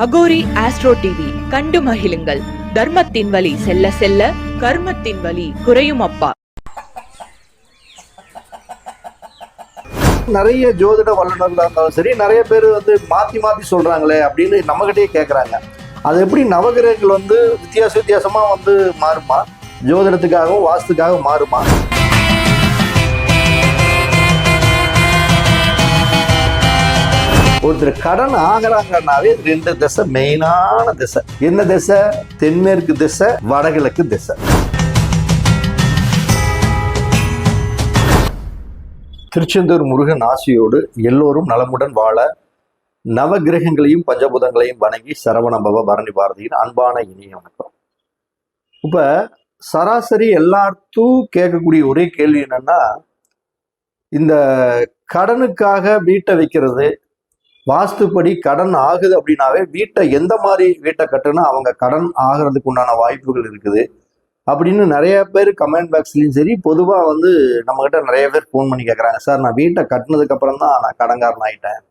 Aghori astro TV கண்டு மகிழுங்கள். தர்மத்தின் வழி செல்ல செல்ல கர்மத்தின் வழி குறையும் அப்பா. நிறைய ஜோதிட வல்லுநர்களா இருந்தாலும் சரி, நிறைய பேர் மாத்தி மாத்தி சொல்றாங்களே அப்படின்னு நம்மகிட்டயே கேட்கறாங்க. அது எப்படி நவகிரகங்கள் வித்தியாசமா மாறுமா? ஜோதிடத்துக்காகவும் வாஸ்துக்காக மாறுமா? ஒருத்தர் கடன் ஆகிறாங்கன்னாவே ரெண்டு திசை மெயினான திசை. என்ன திசை? தென்மேற்கு திசை, வடகிழக்கு திசை. திருச்செந்தூர் முருகன் ஆசியோடு எல்லோரும் நலமுடன் வாழ நவகிரகங்களையும் பஞ்சபூதங்களையும் வணங்கி சரவணபவ பரணி பாரதியின் அன்பான இனிய வணக்கம். இப்ப சராசரி எல்லாத்தும் கேட்கக்கூடிய ஒரே கேள்வி என்னன்னா, இந்த கடனுக்காக வீட்டை வைக்கிறது, வாஸ்துப்படி கடன் ஆகுது அப்படின்னாவே வீட்டை எந்த மாதிரி வீட்டை கட்டுனா அவங்க கடன் ஆகிறதுக்கு உண்டான வாய்ப்புகள் இருக்குது அப்படின்னு நிறைய பேர் கமெண்ட் பாக்ஸ்லையும் சரி, பொதுவாக நம்மகிட்ட நிறைய பேர் ஃபோன் பண்ணி கேட்குறாங்க. சார், நான் வீட்டை கட்டினதுக்கு அப்புறம் தான் நான் கடன்காரன் ஆகிட்டேன்,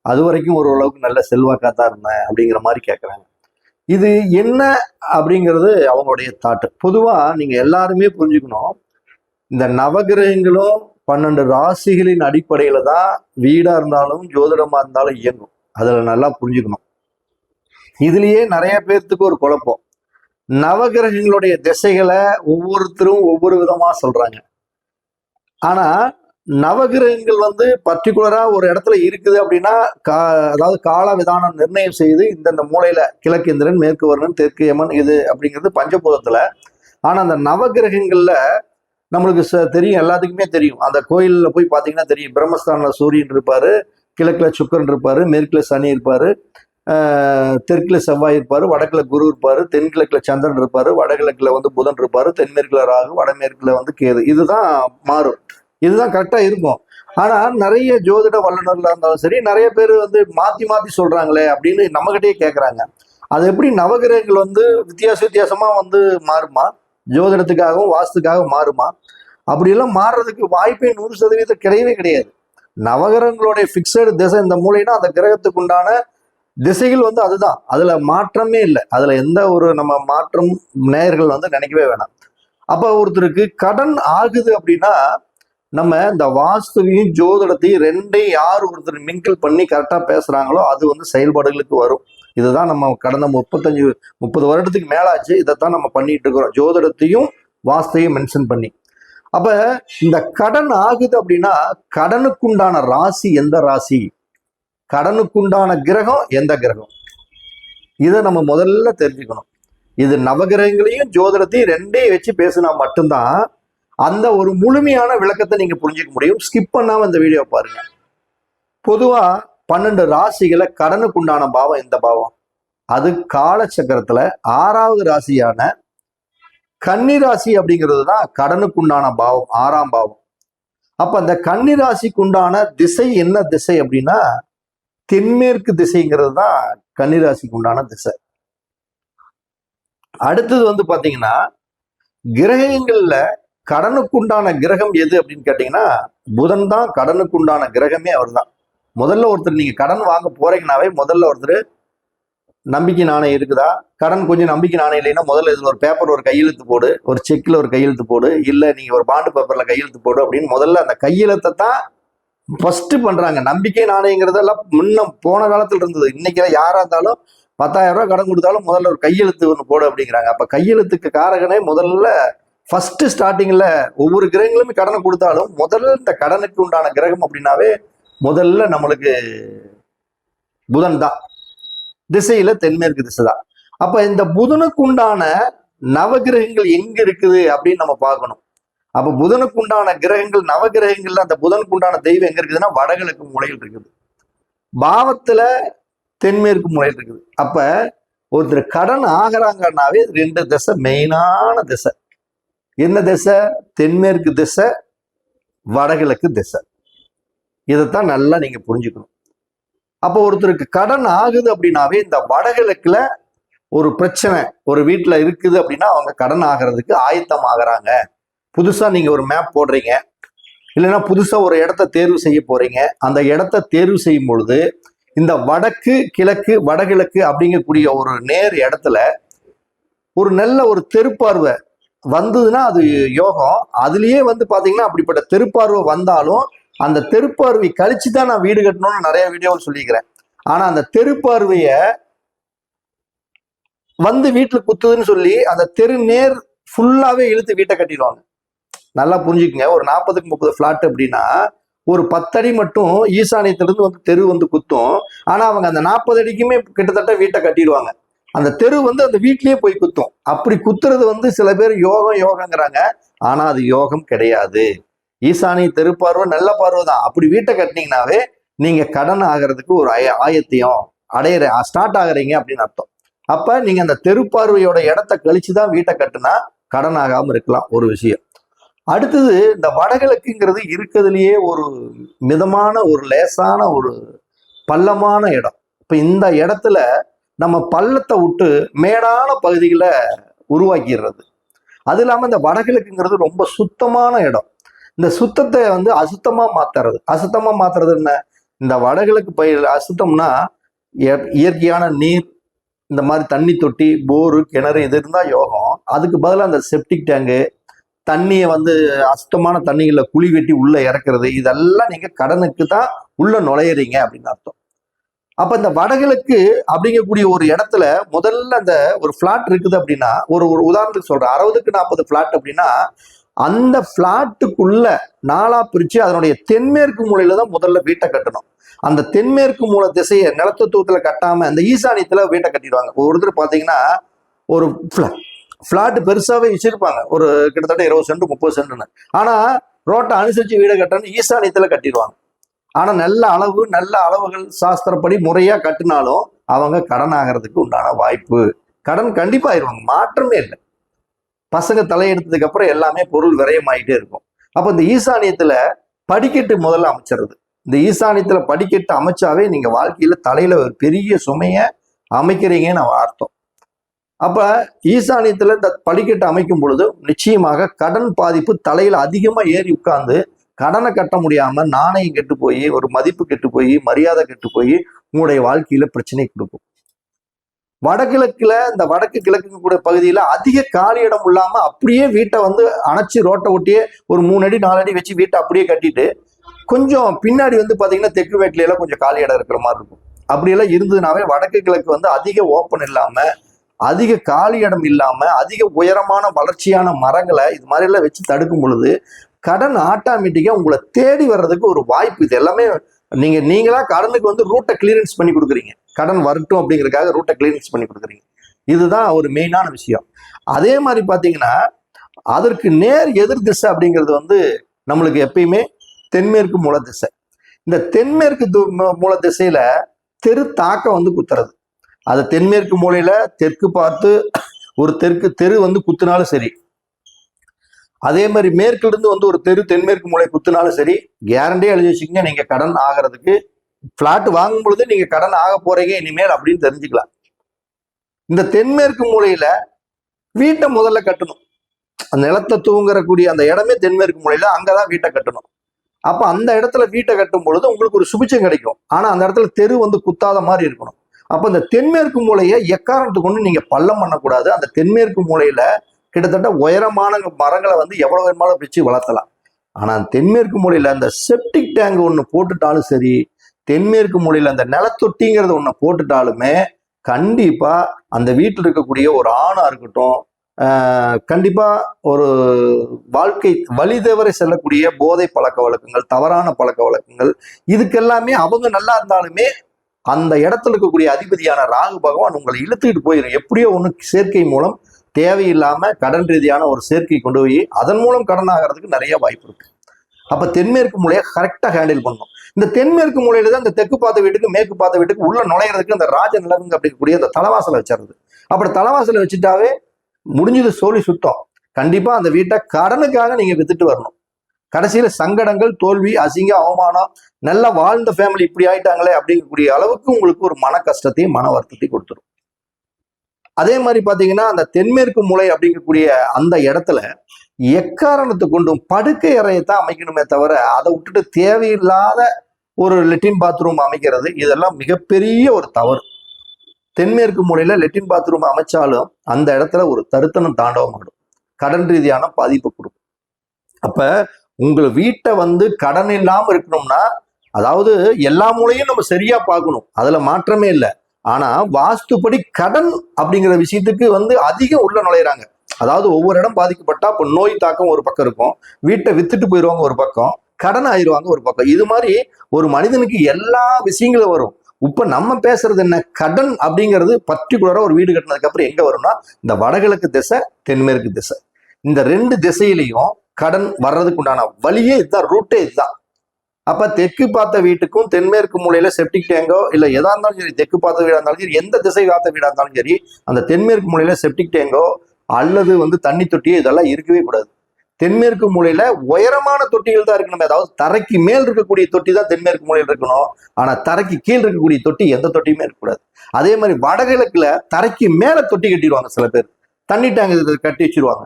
அது வரைக்கும் ஓரளவுக்கு நல்ல செல்வாக்காக தான் இருந்தேன் அப்படிங்கிற மாதிரி கேட்குறாங்க. இது என்ன அப்படிங்கிறது அவங்களுடைய தாட்டு. பொதுவாக நீங்கள் எல்லாருமே புரிஞ்சுக்கணும், இந்த நவகிரகங்களும் 12 ராசிகளின் அடிப்படையில தான் வீடா இருந்தாலும் ஜோதிடமா இருந்தாலும் இயங்கும். அதுல நல்லா புரிஞ்சுக்கணும். இதுலயே நிறைய பேர்த்துக்கு ஒரு குழப்பம். நவகிரகங்களுடைய திசைகளை ஒவ்வொருத்தரும் ஒவ்வொரு விதமா சொல்றாங்க. ஆனா நவகிரகங்கள் பர்டிகுலரா ஒரு இடத்துல இருக்குது அப்படின்னா, அதாவது கால விதானம் நிர்ணயம் செய்து இந்தந்த மூலையில கிழக்கு இந்திரன், மேற்கு வருணன், தெற்கு யமன் இது அப்படிங்கிறது பஞ்சபூதத்துல. ஆனா அந்த நவகிரகங்கள்ல நம்மளுக்கு தெரியும், எல்லாத்துக்குமே தெரியும். அந்த கோயிலில் போய் பார்த்தீங்கன்னா தெரியும், பிரம்மஸ்தானில் சூரியன் இருப்பார், கிழக்கில் சுக்கரன் இருப்பார், மேற்கில் சனி இருப்பார், தெற்கில் செவ்வாய் இருப்பார், வடக்கில் குரு இருப்பார், தென்கிழக்கில் சந்திரன் இருப்பார், வடகிழக்கில் புதன் இருப்பார், தென்மேற்கில் ராகு, வடமேற்கில் கேது. இதுதான் மாறும், இதுதான் கரெக்டாக இருக்கும். ஆனால் நிறைய ஜோதிட வல்லுநர்களாக இருந்தாலும் சரி, நிறைய பேர் மாற்றி மாற்றி சொல்கிறாங்களே அப்படின்னு நம்மகிட்டயே கேட்குறாங்க. அது எப்படி நவகிரகங்கள் வித்தியாசமா மாறுமா? ஜோதிடத்துக்காகவும் வாஸ்துக்காக மாறுமா? அப்படியெல்லாம் மாறுறதுக்கு வாய்ப்பே 100% கிடையவே கிடையாது. நவகிரகங்களுடைய பிக்சடு திசை இந்த மூலைனா அந்த கிரகத்துக்கு உண்டான திசைகள் அதுதான், அதுல மாற்றமே இல்லை. அதுல எந்த ஒரு நம்ம மாற்றம் நேயர்கள் நினைக்கவே வேணாம். அப்ப ஒருத்தருக்கு கடன் ஆகுது அப்படின்னா, நம்ம இந்த வாஸ்துவையும் ஜோதிடத்தையும் ரெண்டையும் யார் ஒருத்தர் மிங்கிள் பண்ணி கரெக்டா பேசுறாங்களோ அது செயல்பாடுகளுக்கு வரும். இதுதான் நம்ம கடந்த 30 வருடத்துக்கு மேலாச்சு இதைத்தான் நம்ம பண்ணிட்டு இருக்கிறோம், ஜோதிடத்தையும் வாஸ்தையும் மென்ஷன் பண்ணி. அப்ப இந்த கடன் ஆகுது அப்படின்னா, கடனுக்குண்டான ராசி எந்த ராசி, கடனுக்குண்டான கிரகம் எந்த கிரகம், இதை நம்ம முதல்ல தெரிஞ்சுக்கணும். இது நவகிரகங்களையும் ஜோதிடத்தையும் ரெண்டையும் வச்சு பேசினா மட்டும்தான் அந்த ஒரு முழுமையான விளக்கத்தை நீங்க புரிஞ்சுக்க முடியும். ஸ்கிப் பண்ணாம இந்த வீடியோ பாருங்க. பொதுவா 12 ராசிகளை கடனுக்குண்டான பாவம் எந்த பாவம்? அது காலச்சக்கரத்துல 6வது ராசியான கன்னி ராசி அப்படிங்கிறது தான் கடனுக்குண்டான பாவம், 6ஆம் பாவம். அப்ப அந்த கன்னி ராசிக்கு உண்டான திசை என்ன திசை அப்படின்னா, தென்மேற்கு திசைங்கிறது தான் கன்னி ராசிக்கு உண்டான திசை. அடுத்தது பாத்தீங்கன்னா, கிரகங்கள்ல கடனுக்குண்டான கிரகம் எது அப்படின்னு கேட்டீங்கன்னா, புதன் தான் கடனுக்குண்டான கிரகமே. அவர் தான். முதல்ல ஒருத்தர் நீங்க கடன் வாங்க போறீங்கன்னாவே முதல்ல ஒருத்தர் நம்பிக்கை நாணயம் இருக்குதா, கடன் கொஞ்சம் நம்பிக்கை நாணயம் இல்லைன்னா முதல்ல இதுல ஒரு பேப்பர் ஒரு கையெழுத்து போடு, ஒரு செக்ல ஒரு கையெழுத்து போடு, இல்ல நீங்க ஒரு பாண்டு பேப்பர்ல கையெழுத்து போடு அப்படின்னு முதல்ல அந்த கையெழுத்தை தான் ஃபர்ஸ்ட் பண்றாங்க. நம்பிக்கை நாணயங்கிறதெல்லாம் முன்ன போன காலத்துல இருந்தது. இன்னைக்கு யாரா இருந்தாலும் 10,000 ரூபாய் கடன் கொடுத்தாலும் முதல்ல ஒரு கையெழுத்து ஒன்று போடு அப்படிங்கிறாங்க. அப்ப கையெழுத்துக்கு காரகனே முதல்ல ஃபர்ஸ்ட் ஸ்டார்டிங்ல ஒவ்வொரு கிரகங்களுமே கடனை கொடுத்தாலும் முதல்ல இந்த கடனுக்கு உண்டான கிரகம் அப்படின்னாவே முதல்ல நம்மளுக்கு புதன் தான். திசையில தென்மேற்கு திசை தான். அப்ப இந்த புதனுக்கு உண்டான நவகிரகங்கள் எங்க இருக்குது அப்படின்னு நம்ம பார்க்கணும். அப்ப புதனுக்கு உண்டான கிரகங்கள், நவகிரகங்கள்ல அந்த புதனுக்கு உண்டான தெய்வம் எங்க இருக்குதுன்னா வடகிழக்கு மூலையில் இருக்குது, பாவத்துல தென்மேற்கு மூலையில் இருக்குது. அப்ப ஒருத்தர் கடன் ஆகிறாங்கன்னாவே ரெண்டு திசை மெயினான திசை. என்ன திசை? தென்மேற்கு திசை, வடகிழக்கு திசை. இதைத்தான் நல்லா நீங்க புரிஞ்சுக்கணும். அப்போ ஒருத்தருக்கு கடன் ஆகுது அப்படின்னாவே இந்த வடகிழக்குல ஒரு பிரச்சனை ஒரு வீட்டுல இருக்குது அப்படின்னா அவங்க கடன் ஆகிறதுக்கு ஆயத்தம் ஆகுறாங்க. புதுசா நீங்க ஒரு மேப் போடுறீங்க, இல்லைன்னா புதுசா ஒரு இடத்த தேர்வு செய்ய போறீங்க. அந்த இடத்த தேர்வு செய்யும் பொழுது இந்த வடக்கு கிழக்கு வடகிழக்கு அப்படிங்கக்கூடிய ஒரு நேர் இடத்துல ஒரு நல்ல ஒரு தெருப்பார்வை வந்ததுன்னா அது யோகம். அதுலயே பாத்தீங்கன்னா அப்படிப்பட்ட தெருப்பார்வை வந்தாலும் அந்த தெருப்பார்வை கழிச்சு தான் நான் வீடு கட்டணும்னு நிறைய வீடியோவில் சொல்லிக்கிறேன். ஆனா அந்த தெருப்பார்வைய வீட்டுல குத்துதுன்னு சொல்லி அந்த தெரு நேர் ஃபுல்லாவே இழுத்து வீட்டை கட்டிடுவாங்க. நல்லா புரிஞ்சுக்குங்க. ஒரு 40க்கு 30 பிளாட் அப்படின்னா ஒரு 10 அடி மட்டும் ஈசானியத்திலிருந்து தெரு குத்தும். ஆனா அவங்க அந்த 40 அடிக்குமே கிட்டத்தட்ட வீட்டை கட்டிடுவாங்க. அந்த தெரு அந்த வீட்லயே போய் குத்தும். அப்படி குத்துறது சில பேர் யோகங்கிறாங்க. ஆனா அது யோகம் கிடையாது. ஈசானிய தெருப்பார்வை நல்ல பார்வை தான். அப்படி வீட்டை கட்டினீங்கன்னாவே நீங்க கடன் ஆகிறதுக்கு ஒரு ஆயத்தியம் ஸ்டார்ட் ஆகுறீங்க அப்படின்னு அர்த்தம். அப்ப நீங்க அந்த தெருப்பார்வையோட இடத்த கழிச்சுதான் வீட்டை கட்டுனா கடன் ஆகாம இருக்கலாம். ஒரு விஷயம். அடுத்தது இந்த வடகிழக்குங்கிறது இருக்கிறதுலயே ஒரு மிதமான ஒரு லேசான ஒரு பள்ளமான இடம். இப்ப இந்த இடத்துல நம்ம பள்ளத்தை விட்டு மேடான பகுதிகளை உருவாக்கிடுறது. அது இல்லாம இந்த வடகிழக்குங்கிறது ரொம்ப சுத்தமான இடம். இந்த சுத்தத்தை அசுத்தமா மாத்துறது. அசுத்தமா மாத்துறது என்ன? இந்த வடகிழக்கு பயிர் அசுத்தம்னா இயற்கையான நீர், இந்த மாதிரி தண்ணி தொட்டி, போரு, கிணறு இது இருந்தா யோகம். அதுக்கு பதிலாக அந்த செப்டிக் டேங்கு, தண்ணியை அசுத்தமான தண்ணிகளை குழி வெட்டி உள்ள இறக்குறது, இதெல்லாம் நீங்க கடனுக்கு தான் உள்ள நுழையிறீங்க அப்படின்னு அர்த்தம். அப்ப இந்த வடகிழக்கு அப்படிங்கக்கூடிய ஒரு இடத்துல முதல்ல அந்த ஒரு பிளாட் இருக்குது அப்படின்னா, ஒரு உதாரணத்துக்கு சொல்றேன், 60க்கு 40 பிளாட் அப்படின்னா அந்த பிளாட்டுக்குள்ள 4ஆ பிரிச்சு அதனுடைய தென்மேற்கு மூலையில தான் முதல்ல வீட்டை கட்டணும். அந்த தென்மேற்கு மூல திசையை நிலத்தத்துவத்துல கட்டாம அந்த ஈசானியத்துல வீட்டை கட்டிடுவாங்க. ஒருத்தர் பாத்தீங்கன்னா ஒரு பிளாட் பெருசாவே வச்சிருப்பாங்க, ஒரு கிட்டத்தட்ட 20 சென்ட் 30 சென்ட்னு. ஆனா ரோட்டை அனுசரிச்சு வீடை கட்டணும் ஈசானியத்துல கட்டிடுவாங்க. ஆனா நல்ல அளவுகள் சாஸ்திரப்படி முறையா கட்டினாலும் அவங்க கடன் ஆகிறதுக்கு உண்டான வாய்ப்பு, கடன் கண்டிப்பா ஆயிடுவாங்க, மாற்றமே இல்லை. பசங்க தலையெடுத்ததுக்கு அப்புறம் எல்லாமே பொருள் விரயமாயிட்டே இருக்கும். அப்ப இந்த ஈசானியத்துல படிக்கட்டு முதல்ல அமைச்சிருது. இந்த ஈசானியத்துல படிக்கட்டு அமைச்சாவே நீங்க வாழ்க்கையில தலையில ஒரு பெரிய சுமைய அமைக்கிறீங்கன்னு அர்த்தம். அப்ப ஈசானியத்துல இந்த படிக்கட்டு அமைக்கும் பொழுது நிச்சயமாக கடன் பாதிப்பு தலையில அதிகமா ஏறி உட்கார்ந்து கடனை கட்ட முடியாம நாணயம் கெட்டு போய், ஒரு மதிப்பு கெட்டு போய், மரியாதை கெட்டு போய் உங்களுடைய வாழ்க்கையில பிரச்சனை கொடுக்கும். வடகிழக்குல இந்த வடக்கு கிழக்கு கூட பகுதியில அதிக காலி இடம் இல்லாம அப்படியே வீட்டை அணைச்சு ரோட்டை ஒட்டியே ஒரு 3 அடி 4 அடி வச்சு வீட்டை அப்படியே கட்டிட்டு கொஞ்சம் பின்னாடி பாத்தீங்கன்னா தெற்கு வேட்டில எல்லாம் கொஞ்சம் காலி இடம் இருக்கிற மாதிரி இருக்கும். அப்படியெல்லாம் இருந்ததுனாவே வடக்கு கிழக்கு அதிக ஓப்பன் இல்லாம, அதிக காலி இடம் இல்லாம, அதிக உயரமான வளர்ச்சியான மரங்களை இது மாதிரி எல்லாம் வச்சு தடுக்கும் பொழுது கடன் ஆட்டோமேட்டிக்கா உங்களை தேடி வர்றதுக்கு ஒரு வாய்ப்பு. இது எல்லாமே நீங்களா கடனுக்கு ரூட்டை கிளியரன்ஸ் பண்ணி கொடுக்குறீங்க. கடன் வரட்டும் அப்படிங்கிறதுக்காக ரூட்டை கிளியரன்ஸ் பண்ணி கொடுக்குறீங்க. இதுதான் ஒரு மெயினான விஷயம். அதே மாதிரி பாத்தீங்கன்னா அதற்கு நேர் எதிர் திசை அப்படிங்கிறது நம்மளுக்கு எப்பயுமே தென்மேற்கு மூல திசை. இந்த தென்மேற்கு மூல திசையில தெரு தாக்கம் குத்துறது. அது தென்மேற்கு மூலையில தெற்கு பார்த்து ஒரு தெரு குத்துனாலும் சரி, அதே மாதிரி மேற்குல இருந்து ஒரு தெரு தென்மேற்கு மூலை குத்துனாலும் சரி, கேரண்டியா எழுதி வச்சுக்கோங்க, நீங்க கடன் ஆகிறதுக்கு பிளாட் வாங்கும் பொழுது நீங்க கடன் ஆக போறீங்க இனிமேல் அப்படின்னு தெரிஞ்சுக்கலாம். இந்த தென்மேற்கு மூலையில வீட்டை முதல்ல கட்டணும். அந்த நிலத்தை தூங்குறக்கூடிய அந்த இடமே தென்மேற்கு மூலையில, அங்கதான் வீட்டை கட்டணும். அப்ப அந்த இடத்துல வீட்டை கட்டும் பொழுது உங்களுக்கு ஒரு சுபிச்சம் கிடைக்கும். ஆனா அந்த இடத்துல தெரு குத்தாத மாதிரி இருக்கணும். அப்ப இந்த தென்மேற்கு மூலையை எக்காரணத்தை கொண்டு நீங்க பள்ளம் பண்ணக்கூடாது. அந்த தென்மேற்கு மூலையில கிட்டத்தட்ட உயரமான மரங்களை எவ்வளவு வேணுமாலும் வச்சு வளர்த்தலாம். ஆனா தென்மேற்கு மூலையில அந்த செப்டிக் டேங்க் ஒண்ணு போட்டுட்டாலும் சரி, தென்மேற்கு மூலையில அந்த நிலத்தொட்டிங்கிறது ஒண்ணு போட்டுட்டாலுமே கண்டிப்பா அந்த வீட்டில் இருக்கக்கூடிய ஒரு ஆணா இருக்கட்டும், கண்டிப்பா ஒரு வாழ்க்கை வழி தவறி செல்லக்கூடிய போதை பழக்க வழக்கங்கள், தவறான பழக்க வழக்கங்கள், இதுக்கெல்லாமே அவங்க நல்லா இருந்தாலுமே அந்த இடத்துல இருக்கக்கூடிய அதிபதியான ராகு பகவான் உங்களை இழுத்துக்கிட்டு போயிடும். எப்படியோ ஒண்ணு சேர்க்கை மூலம் தேவையில்லாம கடன் ரீதியான ஒரு சேர்க்கை கொண்டு போய் அதன் மூலம் கடன் ஆகிறதுக்கு நிறைய வாய்ப்பு இருக்கு. அப்ப தென்மேற்கு மூலையை கரெக்டா ஹேண்டில் பண்ணணும். இந்த தென்மேற்கு மூலையில தான் இந்த தெற்கு பார்த்த வீட்டுக்கு மேற்கு பார்த்த வீட்டுக்கு உள்ள நுழையிறதுக்கு இந்த ராஜ நிலவுங்க அப்படிங்கக்கூடிய அந்த தலைவாசலை வச்சிருது. அப்படி தலைவாசலை வச்சுட்டாவே முடிஞ்சது, சோழி சுத்தம். கண்டிப்பா அந்த வீட்டை கடனுக்காக நீங்க வித்துட்டு வரணும். கடைசியில சங்கடங்கள், தோல்வி, அசிங்கம், அவமானம், நல்லா வாழ்ந்த ஃபேமிலி இப்படி ஆயிட்டாங்களே அப்படிங்கக்கூடிய அளவுக்கு உங்களுக்கு ஒரு மன கஷ்டத்தையும் மன வருத்தத்தையும் கொடுத்துரும். அதே மாதிரி பாத்தீங்கன்னா அந்த தென்மேற்கு மூலை அப்படிங்கக்கூடிய அந்த இடத்துல எக்காரணத்தை கொண்டும் படுக்கை அறையத்தான் அமைக்கணுமே தவிர அதை விட்டுட்டு தேவையில்லாத ஒரு லெட்டின் பாத்ரூம் அமைக்கிறது, இதெல்லாம் மிகப்பெரிய ஒரு தவறு. தென்மேற்கு மூலையில லெட்டின் பாத்ரூம் அமைச்சாலும் அந்த இடத்துல ஒரு தருத்தனம் தாண்டவம் ஆடும், கடன் ரீதியான பாதிப்பு கொடுக்கும். அப்ப உங்க வீட்டை கடன் இல்லாம இருக்கணும்னா, அதாவது எல்லா மூலையும் நம்ம சரியா பார்க்கணும், அதுல மாற்றமே இல்லை. ஆனா வாஸ்துப்படி கடன் அப்படிங்கிற விஷயத்துக்கு அதிகம் உள்ள நுழையிறாங்க. அதாவது ஒவ்வொரு இடம் பாதிக்கப்பட்டா இப்ப நோய் தாக்கம் ஒரு பக்கம் இருக்கும், வீட்டை வித்துட்டு போயிடுவாங்க ஒரு பக்கம், கடன் ஆயிடுவாங்க ஒரு பக்கம். இது மாதிரி ஒரு மனிதனுக்கு எல்லா விஷயங்களும் வரும். இப்ப நம்ம பேசுறது என்ன, கடன் அப்படிங்கிறது பர்டிகுலரா ஒரு வீடு கட்டினதுக்கு அப்புறம் எங்க வரும்னா, இந்த வடகிழக்கு திசை, தென்மேற்கு திசை, இந்த ரெண்டு திசையிலையும் கடன் வர்றதுக்கு உண்டான வழியே இதுதான், ரூட்டே இதுதான். அப்ப தெற்கு பார்த்த வீட்டுக்கும் தென்மேற்கு மூலையில செப்டிக் டேங்கோ இல்ல எதா இருந்தாலும் சரி, தெற்கு பார்த்த வீடா இருந்தாலும் சரி, எந்த திசை பார்த்த வீடா இருந்தாலும் சரி, அந்த தென்மேற்கு மூலையில செப்டிக் டேங்கோ அல்லது தண்ணி தொட்டியோ இதெல்லாம் இருக்கவே கூடாது. தென்மேற்கு மூலையில உயரமான தொட்டிகள் தான் இருக்கணும். அதாவது தரைக்கு மேல் இருக்கக்கூடிய தொட்டி தான் தென்மேற்கு மூலையில் இருக்கணும். ஆனா தரைக்கு கீழ் இருக்கக்கூடிய தொட்டி எந்த தொட்டியுமே இருக்கக்கூடாது. அதே மாதிரி வடகிழக்குல தரைக்கு மேல தொட்டி கட்டிடுவாங்க சில பேர், தண்ணி டேங்க் கட்டி வச்சிருவாங்க.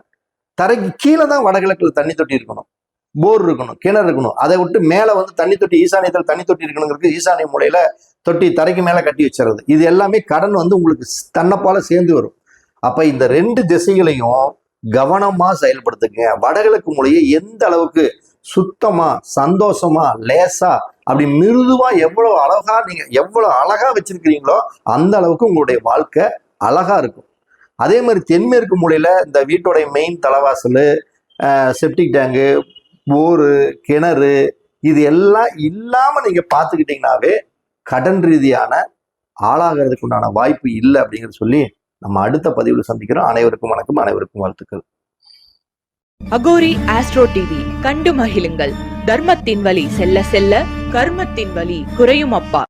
தரைக்கு கீழே தான் வடகிழக்குல தண்ணி தொட்டி இருக்கணும், போர் இருக்கணும், கிணறு இருக்கணும். அதை விட்டு மேல தண்ணி தொட்டி, ஈசானியத்தில் தண்ணி தொட்டி இருக்கணுங்கிறது ஈசானிய மூலையில தொட்டி தரைக்கு மேல கட்டி வச்சிருது. இது எல்லாமே கடன் உங்களுக்கு தன்னப்பால சேர்ந்து வரும். அப்ப இந்த ரெண்டு திசைகளையும் கவனமா செயல்படுத்துங்க. வடகிழக்கு மூலையை எந்த அளவுக்கு சுத்தமா, சந்தோஷமா, லேசா, அப்படி மிருதுவா, எவ்வளவு அழகா நீங்க எவ்வளவு அழகா வச்சிருக்கிறீங்களோ அந்த அளவுக்கு உங்களுடைய வாழ்க்கை அழகா இருக்கும். அதே மாதிரி தென்மேற்கு மூலையில இந்த வீட்டோடைய மெயின் தலைவாசல், செப்டிக் டேங்கு, போரு, கிணறு, இது எல்லாம் இல்லாம நீங்க பார்த்துக்கிட்டீங்கன்னாவே கடன் ரீதியான ஆளாகிறதுக்கு உண்டான வாய்ப்பு இல்லை அப்படிங்கிறது சொல்லி நம்ம அடுத்த பதிவில் சந்திக்கிறோம். அனைவருக்கும் வணக்கம், அனைவருக்கும் வாழ்த்துக்கள். அகோரி ஆஸ்ட்ரோ டிவி கண்டு மகிழுங்கள். தர்மத்தின் வழி செல்ல செல்ல கர்மத்தின் வழி குறையும் அப்பா.